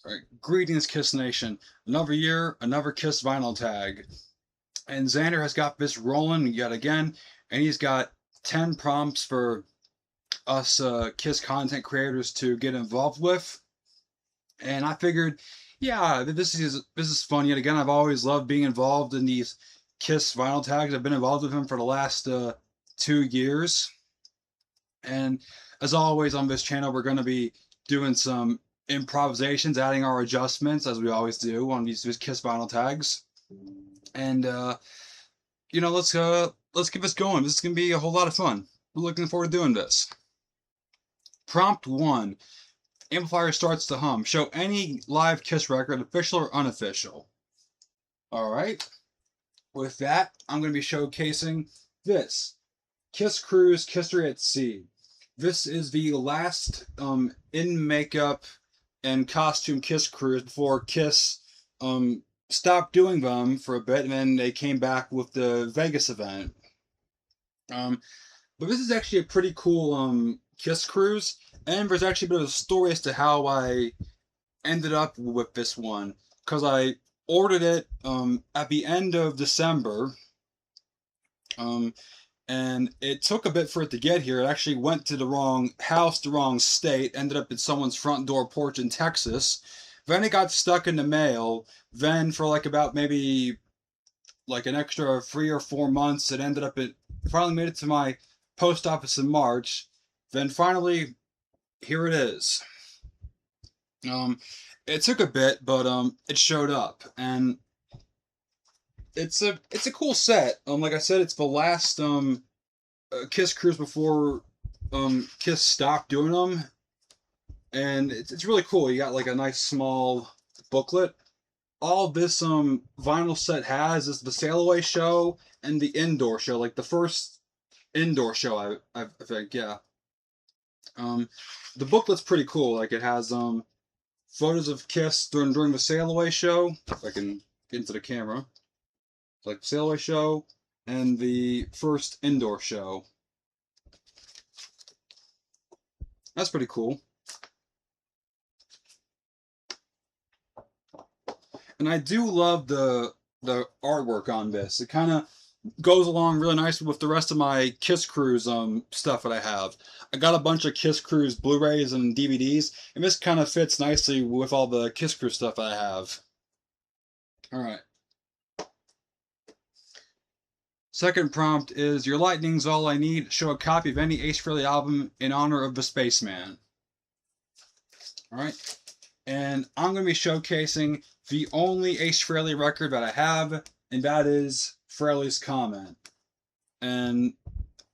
Right. Greetings, Kiss Nation. Another year, another Kiss vinyl tag. And Xander has got this rolling yet again, and he's got 10 prompts for us Kiss content creators to get involved with. And I figured, yeah, this is fun yet again. I've always loved being involved in these Kiss vinyl tags. I've been involved with him for the last 2 years. And as always on this channel, we're going to be doing some improvisations, adding our adjustments as we always do on these Kiss vinyl tags. And let's get this going. This is going to be a whole lot of fun. We're looking forward to doing this. Prompt 1. Amplifier starts to hum. Show any live Kiss record, official or unofficial. Alright. With that, I'm going to be showcasing this. Kiss Cruise, Kissery at Sea. This is the last in makeup and costume Kiss cruise before Kiss stopped doing them for a bit, and then they came back with the Vegas event. But this is actually a pretty cool Kiss cruise, and there's actually a bit of a story as to how I ended up with this one, because I ordered it at the end of December. And it took a bit for it to get here. It actually went to the wrong house, the wrong state, ended up at someone's front door porch in Texas. Then it got stuck in the mail. Then for like about maybe like an extra 3 or 4 months, it ended up finally made it to my post office in March. Then finally, here it is. It took a bit, but it showed up, and it's a cool set. Like I said, it's the last Kiss cruise before Kiss stopped doing them, and it's really cool. You got like a nice small booklet. All this vinyl set has is the sail away show and the indoor show, like the first indoor show. I think, yeah. The booklet's pretty cool. Like it has photos of Kiss during the sail away show. If I can get into the camera. Like the sail away show and the first indoor show. That's pretty cool. And I do love the artwork on this. It kind of goes along really nicely with the rest of my Kiss Cruise stuff that I have. I got a bunch of Kiss Cruise Blu-rays and DVDs, and this kind of fits nicely with all the Kiss Cruise stuff I have. Alright. Second prompt is, your lightning's all I need. Show a copy of any Ace Frehley album in honor of the Spaceman. Alright. And I'm going to be showcasing the only Ace Frehley record that I have, and that is Frehley's Comment. And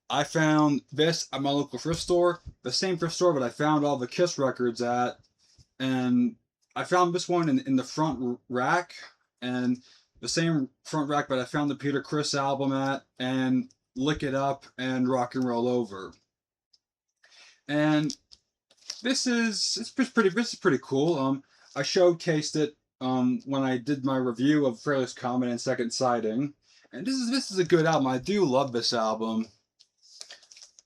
I found this at my local thrift store, the same thrift store that I found all the Kiss records at, and I found this one in the front rack, and the same front rack that I found the Peter Criss album at, and Lick It Up and Rock and Roll Over. And this is pretty cool. I showcased it when I did my review of Frehley's Comment and Second Sighting, and this is a good album. I do love this album.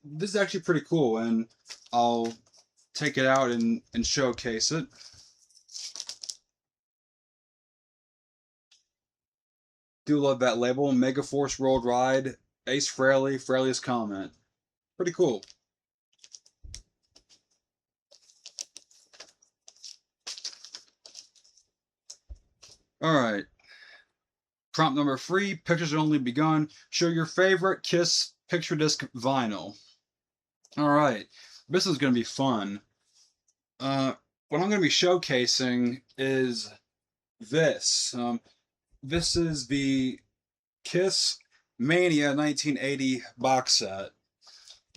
This is actually pretty cool, and I'll take it out and showcase it. Do love that label. Megaforce Worldwide, Ace Frehley, Frehley's Comment. Pretty cool. Alright. Prompt number 3, pictures have only begun. Show your favorite Kiss picture disc vinyl. Alright. This is going to be fun. What I'm going to be showcasing is this. This is the Kiss Mania 1980 box set.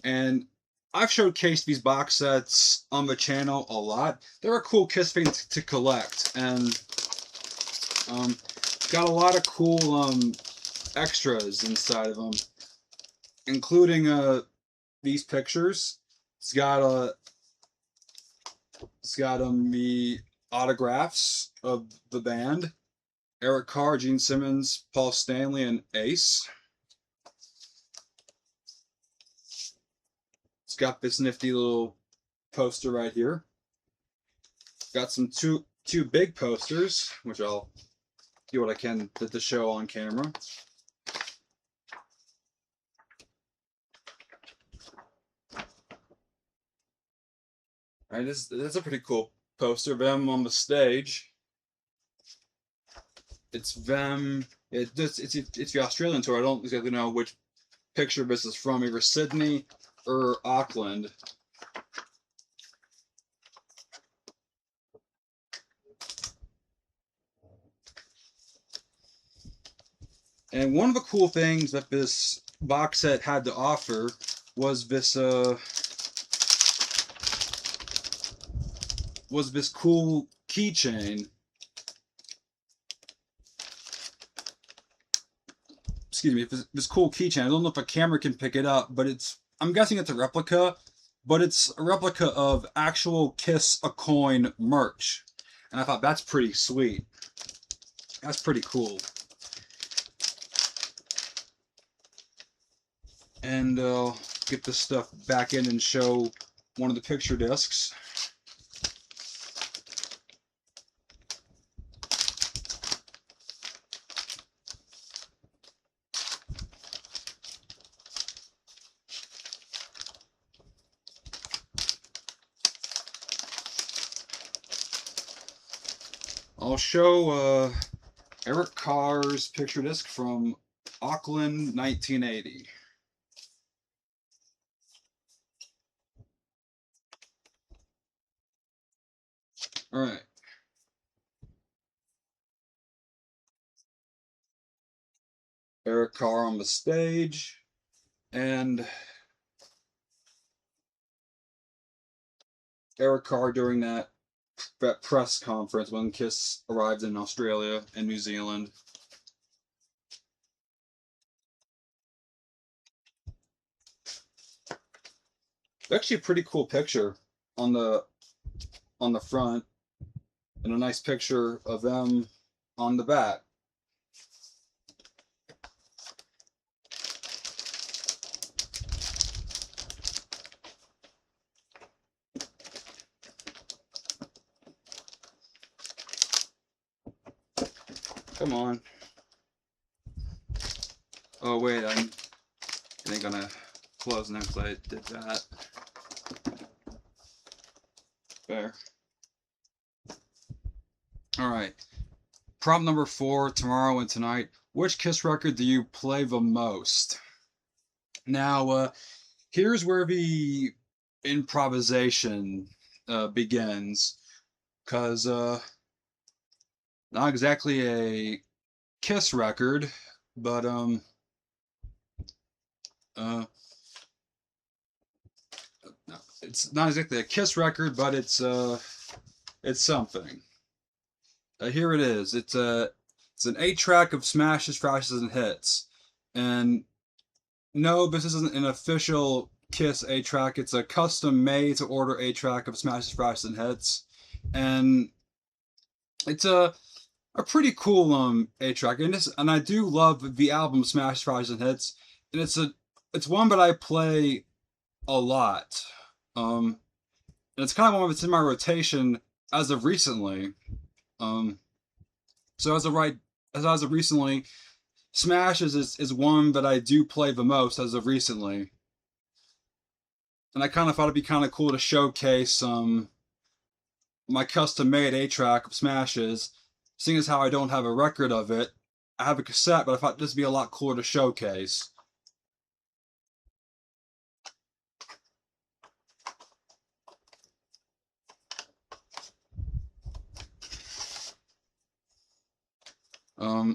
And I've showcased these box sets on the channel a lot. They're a cool Kiss thing to collect, and got a lot of cool extras inside of them, including these pictures. It's got the autographs of the band. Eric Carr, Gene Simmons, Paul Stanley, and Ace. It's got this nifty little poster right here. Got some two two big posters, which I'll do what I can to show on camera. All right, this is a pretty cool poster of them on the stage. It's them. It's the Australian tour. I don't exactly know which picture this is from, either Sydney or Auckland. And one of the cool things that this box set had to offer was this cool keychain. Excuse me, this cool keychain. I don't know if a camera can pick it up, but I'm guessing it's a replica, but it's a replica of actual Kiss a Coin merch. And I thought that's pretty sweet. That's pretty cool. And get this stuff back in and show one of the picture discs. I'll show Eric Carr's picture disc from Auckland, 1980. All right. Eric Carr on the stage, and Eric Carr during that press conference when Kiss arrived in Australia and New Zealand. Actually, a pretty cool picture on the front, and a nice picture of them on the back. Come on. Oh wait, it ain't gonna close now because I did that. There. Alright. Prompt number 4, tomorrow and tonight. Which Kiss record do you play the most? Now, here's where the improvisation begins. Because, not exactly a Kiss record, but, no, it's not exactly a Kiss record, but it's something. Here it is. It's an 8-track of smashes, thrashes, and hits. And no, this isn't an official Kiss 8-track. It's a custom-made to order 8-track of smashes, thrashes, and hits. And it's a pretty cool 8-track. And I do love the album Smash, Thrashes, and Hits. And it's one that I play a lot. And it's kind of one that's in my rotation as of recently. So as of recently, Smash is one that I do play the most as of recently. And I kind of thought it'd be kind of cool to showcase my custom-made 8-track of Smashes, seeing as how I don't have a record of it. I have a cassette, but I thought this would be a lot cooler to showcase.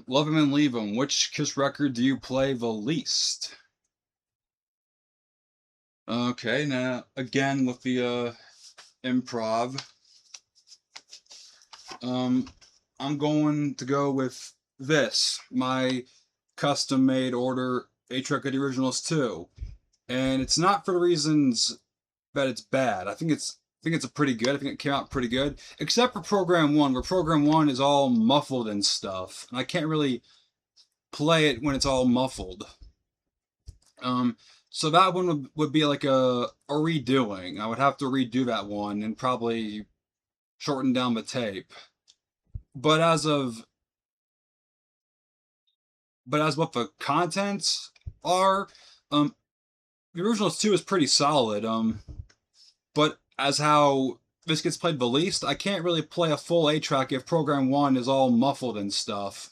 Love 'Em and Leave 'Em. Which Kiss record do you play the least? Okay, now again with the improv. I'm going to go with this, my custom-made order 8-track of the originals too, and it's not for the reasons that it's bad. I think it's a pretty good. I think it came out pretty good, except for Program 1, where Program 1 is all muffled and stuff, and I can't really play it when it's all muffled. So that one would be like a redoing. I would have to redo that one and probably shorten down the tape. but as of but as what the contents are, um, the Originals 2 is pretty solid. But as how this gets played the least, I can't really play a full 8-track if Program 1 is all muffled and stuff.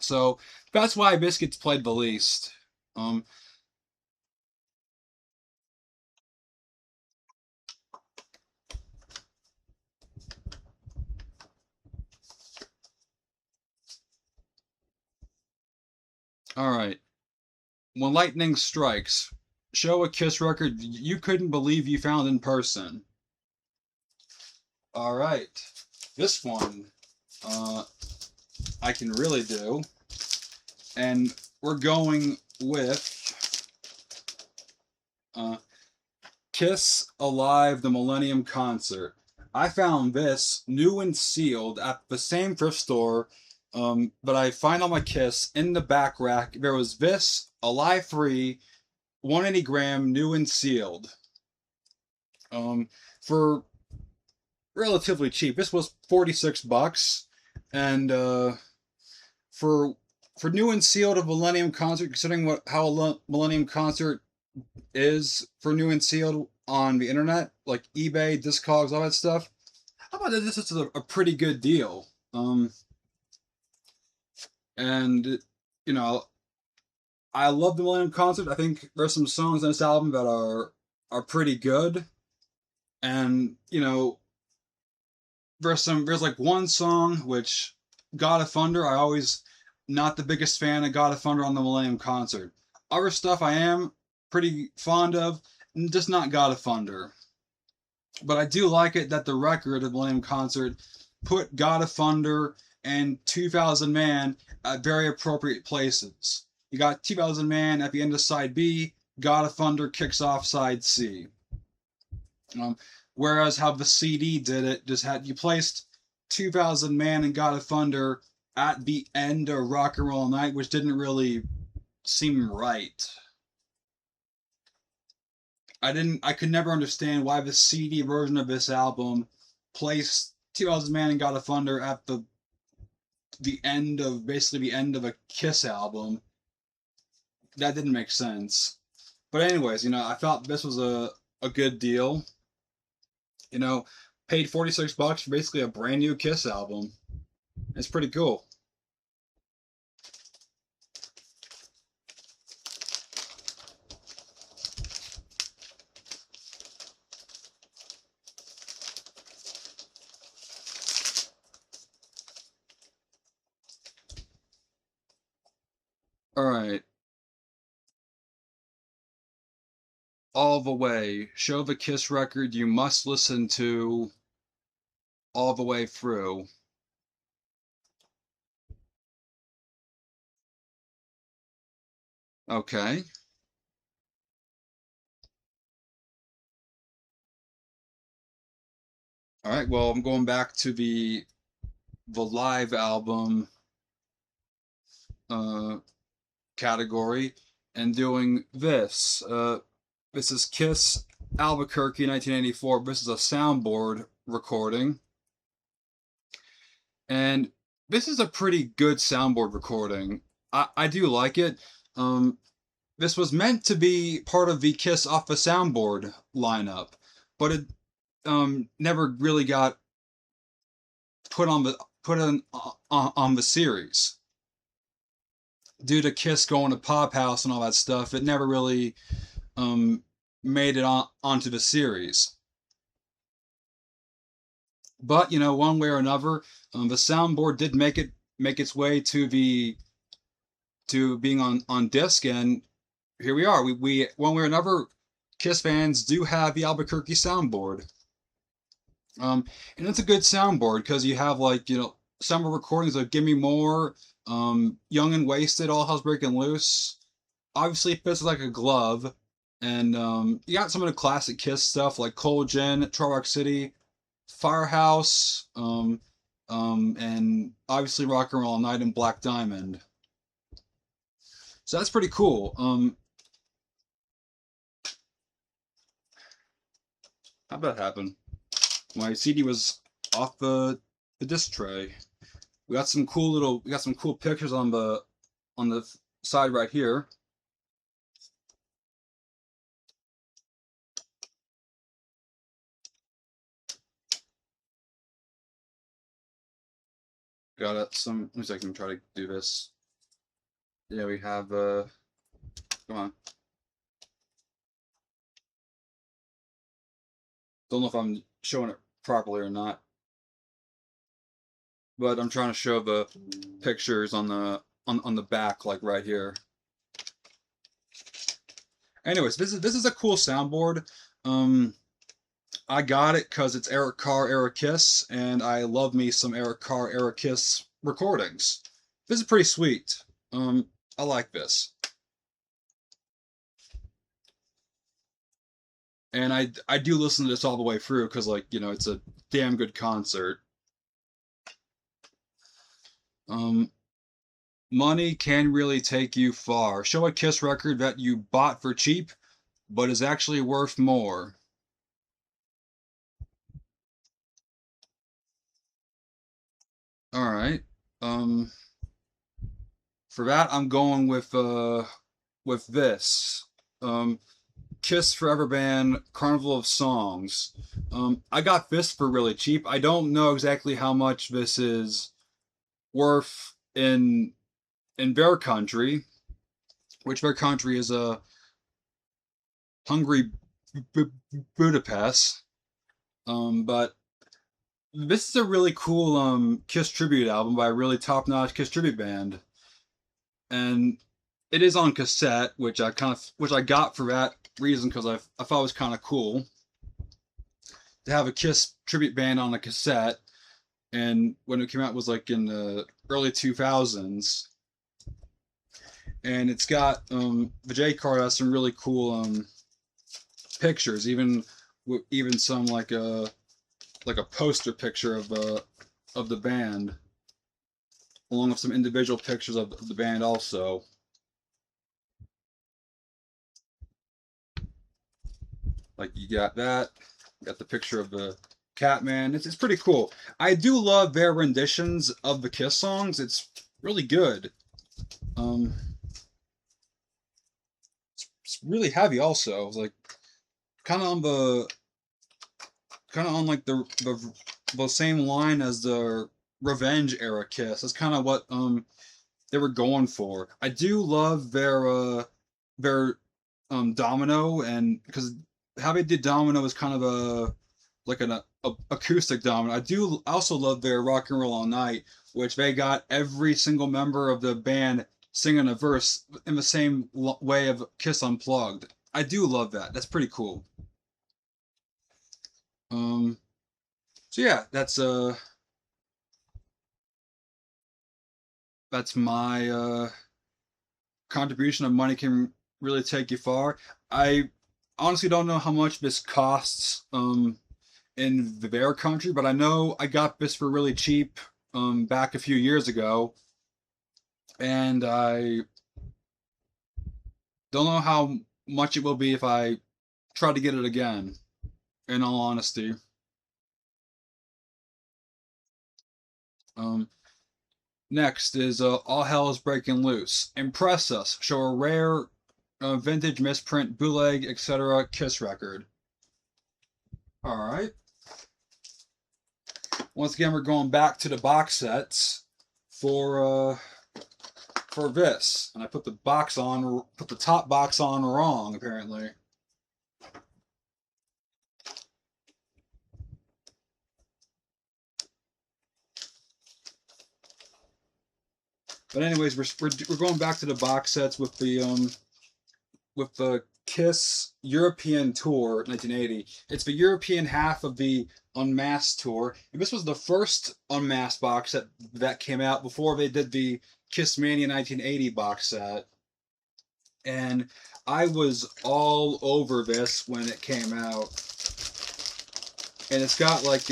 So that's why this gets played the least. Um, all right. When Lightning Strikes, show a Kiss record you couldn't believe you found in person. All right. This one, uh, I can really do. And we're going with uh, Kiss Alive, the Millennium Concert. I found this new and sealed at the same thrift store, but I find on my Kiss in the back rack there was this Alive 3, 180 gram, new and sealed, for relatively cheap. This was $46, and for new and sealed a Millennium Concert, considering how a Millennium Concert is for new and sealed on the internet, like eBay, Discogs, all that stuff. How about this? This is a pretty good deal. And you know, I love the Millennium Concert. I think there's some songs on this album that are pretty good, and there's like one song which God of Thunder. I always not the biggest fan of God of Thunder on the Millennium Concert. Other stuff I am pretty fond of, just not God of Thunder. But I do like it that the record of the Millennium Concert put God of Thunder and 2000 Man at very appropriate places. You got 2000 Man at the end of side B, God of Thunder kicks off side C. Whereas how the CD did it, just had you placed 2000 Man and God of Thunder at the end of Rock and Roll Night, which didn't really seem right. I could never understand why the CD version of this album placed 2000 Man and God of Thunder at the end of basically the end of a Kiss album. That didn't make sense. But anyways, I thought this was a good deal. Paid $46 for basically a brand new Kiss album. It's pretty cool. All right. All the way. Show the Kiss record you must listen to all the way through. Okay. All right. Well, I'm going back to the live album uh, category and doing this. This is Kiss Albuquerque 1984. This is a soundboard recording. And this is a pretty good soundboard recording. I do like it. This was meant to be part of the Kiss Off the Soundboard lineup, but it never really got put on the series due to Kiss going to Pop House and all that stuff. It never really made it onto the series. But one way or another, the soundboard did make its way to being on disc, and here we are. We one way or another, Kiss fans do have the Albuquerque soundboard. And it's a good soundboard because you have some recordings of "Give Me More," "Young and Wasted," "All Hell's Breaking Loose." Obviously, it fits like a glove, and you got some of the classic Kiss stuff like "Cold Gin," "Troll Rock City," "Firehouse," and obviously "Rock and Roll All Night" and "Black Diamond." So that's pretty cool. How'd that happen? My CD was off the the disc tray. We got some cool pictures on the side right here. Got it. Let me see if I can try to do this. Yeah, we have come on. Don't know if I'm showing it properly or not, but I'm trying to show the pictures on the back, like right here. Anyways, this is a cool soundboard. I got it because it's Eric Carr, Era Kiss, and I love me some Eric Carr, Era Kiss recordings. This is pretty sweet. I like this. And I do listen to this all the way through because, like, you know, it's a damn good concert. Money can really take you far. Show a Kiss record that you bought for cheap, but is actually worth more. All right. For that, I'm going with this. Kiss Forever Band Carnival of Songs. I got this for really cheap. I don't know exactly how much this is worth in their country, which their country is a Hungary Budapest. But this is a really cool Kiss tribute album by a really top-notch Kiss tribute band, and it is on cassette, which I got for that reason because I thought it was kind of cool to have a Kiss tribute band on a cassette. And when it came out, it was like in the early 2000s, and it's got Vijay Carr has some really cool pictures, even some like a poster picture of the band, along with some individual pictures of the band also. Like you got that, you got the picture of the Catman. It's pretty cool. I do love their renditions of the Kiss songs. It's really good. It's really heavy also. It's like kind of on like the same line as the Revenge era Kiss. That's kind of what they were going for. I do love their Domino, and because how they did Domino is kind of like an acoustic Domino. I do also love their Rock and Roll All Night, which they got every single member of the band singing a verse in the same way of Kiss Unplugged. I do love that. That's pretty cool. Um, so yeah, that's my contribution of Money Can Really Take You Far. I honestly don't know how much this costs in their country, but I know I got this for really cheap back a few years ago, and I don't know how much it will be if I try to get it again, in all honesty. Um, Next is All Hell is Breaking Loose. Impress Us. Show a rare vintage misprint, bootleg, etc. Kiss record. Alright. Once again, we're going back to the box sets for this. And I put the top box on wrong, apparently. But anyways, we're going back to the box sets with the Kiss European Tour 1980. It's the European half of the Unmasked tour. And this was the first Unmasked box set that came out before they did the Kiss Mania 1980 box set. And I was all over this when it came out. And it's got like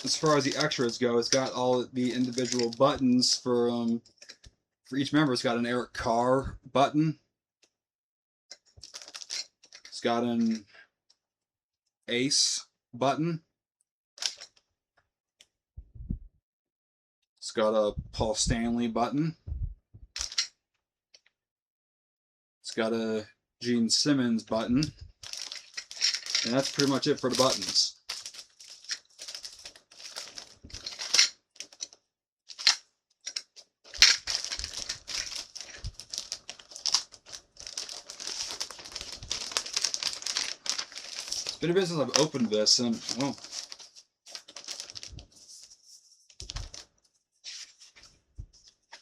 as far as the extras go, it's got all the individual buttons for each member. It's got an Eric Carr button. It's got an Ace button. It's got a Paul Stanley button. It's got a Gene Simmons button. And that's pretty much it for the buttons. It's been a bit since I've opened this, and well,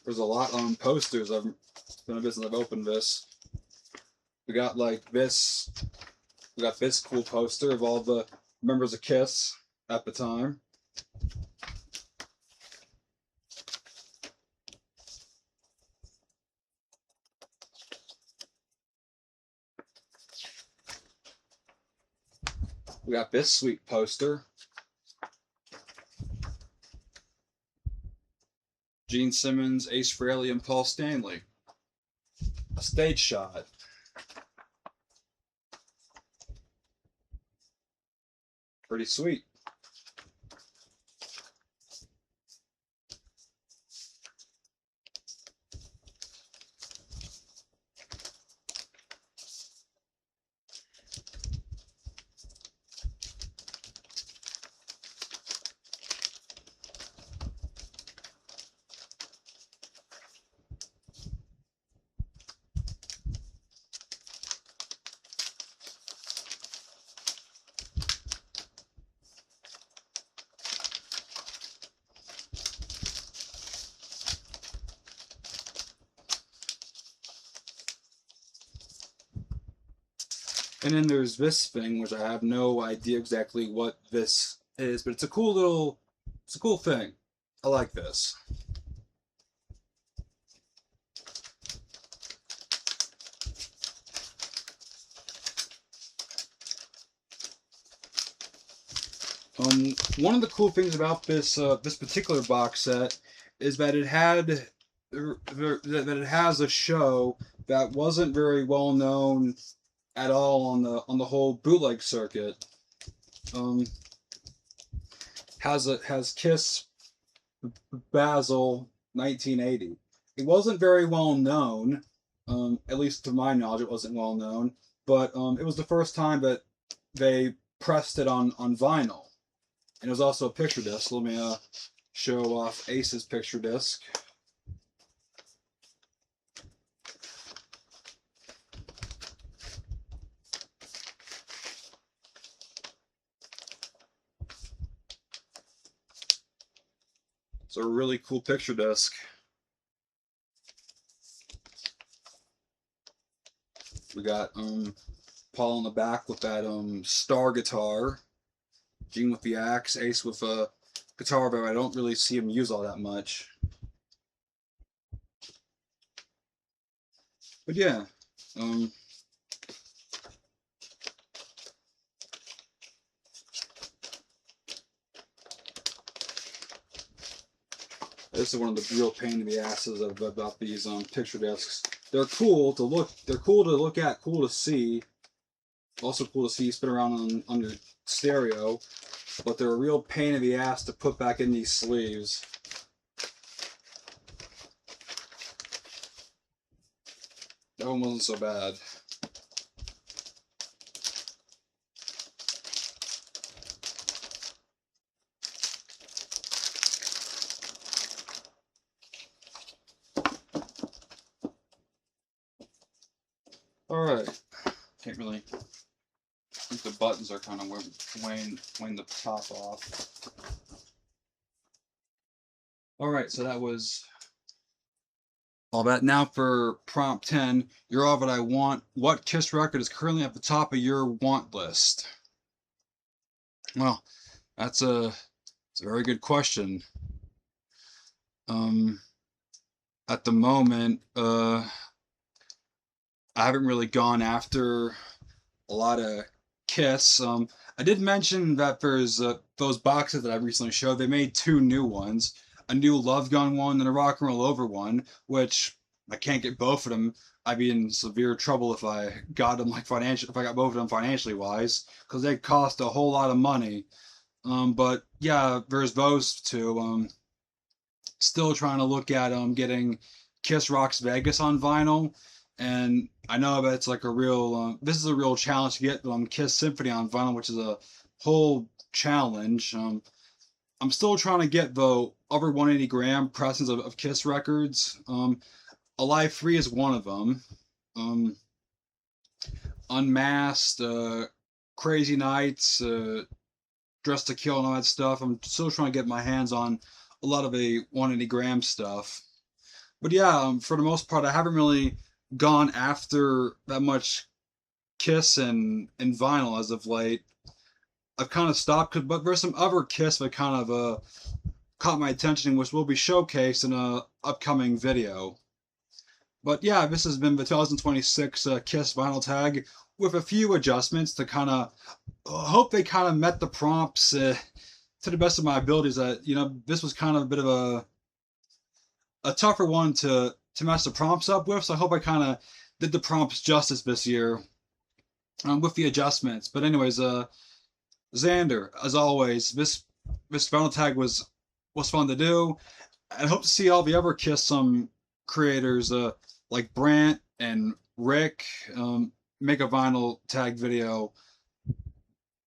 there's a lot on posters. It's been a bit since I've opened this. We got like this. We got this cool poster of all the members of KISS at the time. We got this sweet poster. Gene Simmons, Ace Frehley, and Paul Stanley. A stage shot. Pretty sweet. And then there's this thing, which I have no idea exactly what this is, but it's a cool thing. I like this. One of the cool things about this this particular box set is that it has a show that wasn't very well known at all on the whole bootleg circuit. Has Kiss Basel 1980. It wasn't very well known, at least to my knowledge, it wasn't well known. But it was the first time that they pressed it on vinyl, and it was also a picture disc. Let me show off Ace's picture disc. It's a really cool picture disc. We got Paul on the back with that star guitar, Gene with the axe, Ace with a guitar, but I don't really see him use all that much. But yeah, this is one of the real pain in the asses about these picture discs. They're cool to look. They're cool to look at. Cool to see. Also cool to see spin around on your stereo. But they're a real pain in the ass to put back in these sleeves. That one wasn't so bad. Alright, can't really, I think the buttons are kind of weighing the top off. Alright, so that was all that. Now for prompt 10, you're all that I want. What KISS record is currently at the top of your want list? Well, it's a very good question. At the moment, I haven't really gone after a lot of KISS. I did mention that there's those boxes that I recently showed. They made 2 new ones, a new Love Gun one and a Rock and Roll Over one, which I can't get both of them. I'd be in severe trouble if I got them if I got both of them financially wise, because they cost a whole lot of money. But yeah, there's those 2. still trying to look at getting Kiss Rocks Vegas on vinyl, and I know that it's like a real this is a real challenge to get Kiss Symphony on vinyl, which is a whole challenge. I'm still trying to get the over 180 gram pressings of Kiss records. Alive 3 is one of them. Unmasked, Crazy Nights, Dressed to Kill, and all that stuff. I'm still trying to get my hands on a lot of the 180 gram stuff. But yeah, for the most part, I haven't really gone after that much Kiss and vinyl as of late. I've kind of stopped, but there's some other Kiss that kind of caught my attention, which will be showcased in a upcoming video. But yeah, this has been the 2026 Kiss vinyl tag with a few adjustments to kind of hope they kind of met the prompts to the best of my abilities. That this was kind of a bit of a tougher one to match the prompts up with. So I hope I kind of did the prompts justice this year with the adjustments. But anyways, Xander, as always, this vinyl tag was fun to do. I hope to see all the other Kiss creators like Brant and Rick make a vinyl tag video.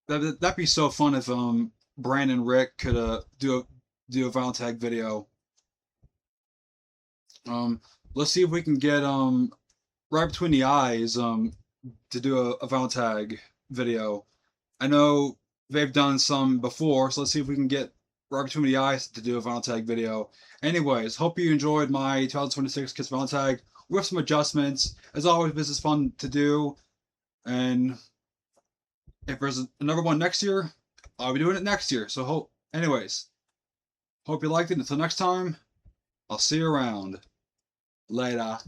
That'd be so fun if Brant and Rick could do a vinyl tag video. Let's see if we can get Right Between the Eyes to do a vinyl tag video. I know they've done some before, so let's see if we can get Right Between the Eyes to do a vinyl tag video. Anyways, hope you enjoyed my 2026 Kiss vinyl tag with some adjustments. As always, this is fun to do, and if there's another one next year, I'll be doing it next year. So anyways, hope you liked it. Until next time, I'll see you around. Later.